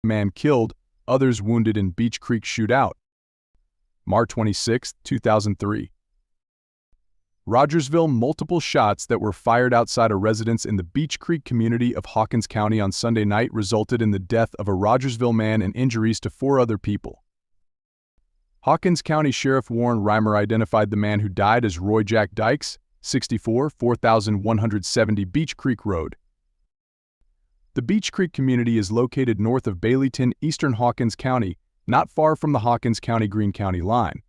man killed, others wounded in Beach Creek shootout. March 26, 2003. Rogersville, multiple shots that were fired outside a residence in the Beach Creek community of Hawkins County on Sunday night resulted in the death of a Rogersville man and injuries to 4 other people. Hawkins County Sheriff Warren Reimer identified the man who died as Roy Jack Dykes, 64, 4170 Beach Creek Road. The Beach Creek community is located north of Baileyton, eastern Hawkins County, not far from the Hawkins County-Greene County line.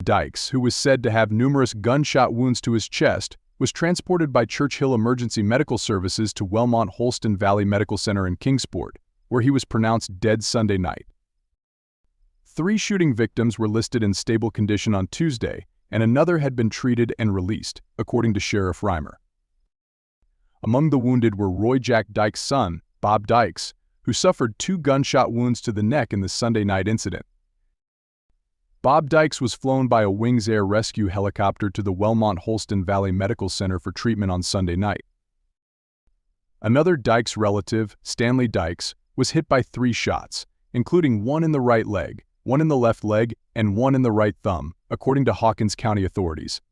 Dykes, who was said to have numerous gunshot wounds to his chest, was transported by Churchill Emergency Medical Services to Wellmont-Holston Valley Medical Center in Kingsport, where he was pronounced dead Sunday night. 3 shooting victims were listed in stable condition on Tuesday, and another had been treated and released, according to Sheriff Reimer. Among the wounded were Roy Jack Dykes' son, Bob Dykes, who suffered 2 gunshot wounds to the neck in the Sunday night incident. Bob Dykes was flown by a Wings Air Rescue helicopter to the Wellmont-Holston Valley Medical Center for treatment on Sunday night. Another Dykes relative, Stanley Dykes, was hit by 3 shots, including 1 in the right leg, 1 in the left leg, and 1 in the right thumb, according to Hawkins County authorities.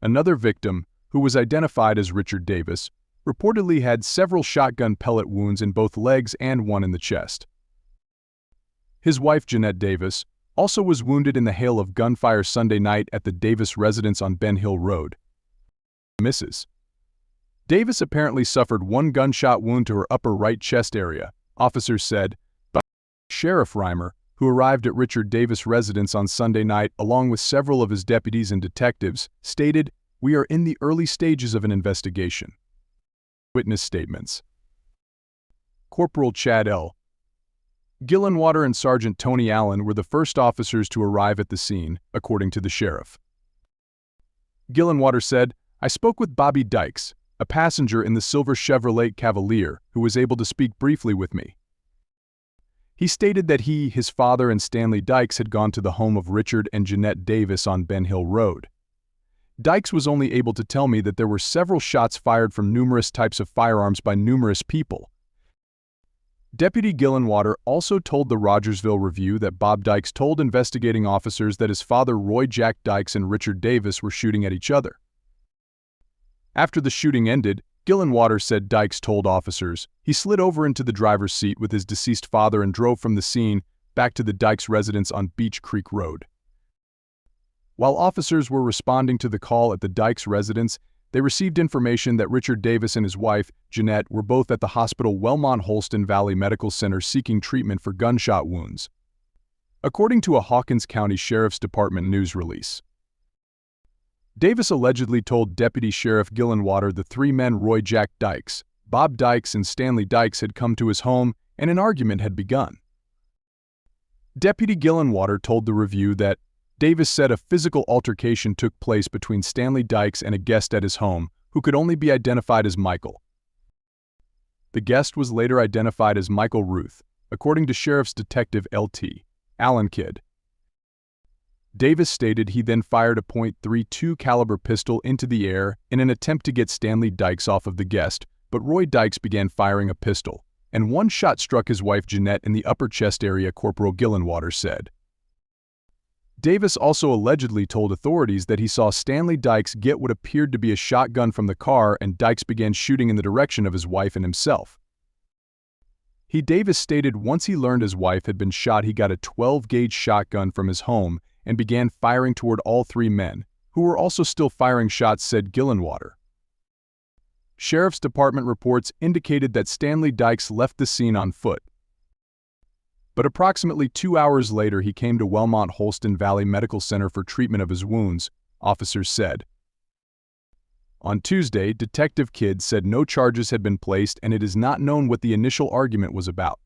Another victim, who was identified as Richard Davis, reportedly had several shotgun pellet wounds in both legs and 1 in the chest. His wife, Jeanette Davis, also was wounded in the hail of gunfire Sunday night at the Davis residence on Ben Hill Road. Mrs. Davis apparently suffered 1 gunshot wound to her upper right chest area, officers said, but Sheriff Reimer, who arrived at Richard Davis' residence on Sunday night along with several of his deputies and detectives, stated, "We are in the early stages of an investigation." Witness statements. Corporal Chad L. Gillenwater and Sergeant Tony Allen were the first officers to arrive at the scene, according to the sheriff. Gillenwater said, "I spoke with Bobby Dykes, a passenger in the silver Chevrolet Cavalier, who was able to speak briefly with me. He stated that he, his father, and Stanley Dykes had gone to the home of Richard and Jeanette Davis on Ben Hill Road. Dykes was only able to tell me that there were several shots fired from numerous types of firearms by numerous people." Deputy Gillenwater also told the Rogersville Review that Bob Dykes told investigating officers that his father Roy Jack Dykes and Richard Davis were shooting at each other. After the shooting ended, Gillenwater said Dykes told officers he slid over into the driver's seat with his deceased father and drove from the scene back to the Dykes residence on Beach Creek Road. While officers were responding to the call at the Dykes residence, they received information that Richard Davis and his wife, Jeanette, were both at the hospital Wellmont-Holston Valley Medical Center seeking treatment for gunshot wounds, according to a Hawkins County Sheriff's Department news release. Davis allegedly told Deputy Sheriff Gillenwater the 3 men Roy Jack Dykes, Bob Dykes, and Stanley Dykes had come to his home and an argument had begun. Deputy Gillenwater told the Review that Davis said a physical altercation took place between Stanley Dykes and a guest at his home, who could only be identified as Michael. The guest was later identified as Michael Ruth, according to Sheriff's Detective L.T. Allen Kidd. Davis stated he then fired a .32 caliber pistol into the air in an attempt to get Stanley Dykes off of the guest, but Roy Dykes began firing a pistol, and 1 shot struck his wife Jeanette in the upper chest area, Corporal Gillenwater said. Davis also allegedly told authorities that he saw Stanley Dykes get what appeared to be a shotgun from the car and Dykes began shooting in the direction of his wife and himself. Davis stated once he learned his wife had been shot, he got a 12-gauge shotgun from his home and began firing toward all 3 men, who were also still firing shots, said Gillenwater. Sheriff's Department reports indicated that Stanley Dykes left the scene on foot. But approximately 2 hours later he came to Wellmont-Holston Valley Medical Center for treatment of his wounds, officers said. On Tuesday, Detective Kidd said no charges had been placed and it is not known what the initial argument was about.